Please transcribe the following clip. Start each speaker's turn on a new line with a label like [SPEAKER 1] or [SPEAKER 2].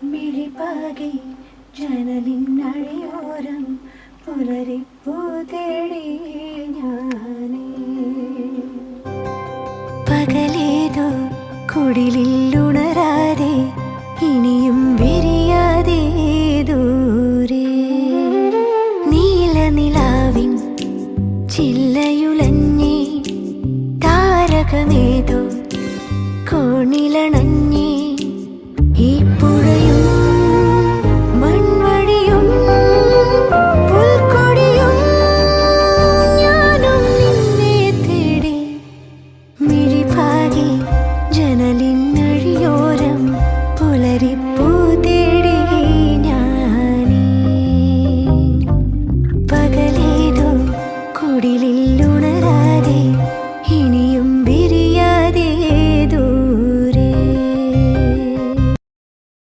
[SPEAKER 1] മിഴിപാകി ജനലിനഴിയോരം പുലരിപ്പൂ തേടി ഞാനേ. പകലേതോ കുടിലുണരാതെ ഇനിയും വിരിയാതെ ദൂരെ നീലനിലാവിൻ ചില്ലയുലഞ്ഞേ താരകമേതോ കോണിലണഞ്ഞേ. ഈ പുഴയും മൺവഴിയും പുൽക്കൊടിയും ഞാനും നിന്നെ തേടി മിഴിപാകി ജനലിനഴിയോരം പുലരിപ്പൂ തേടി.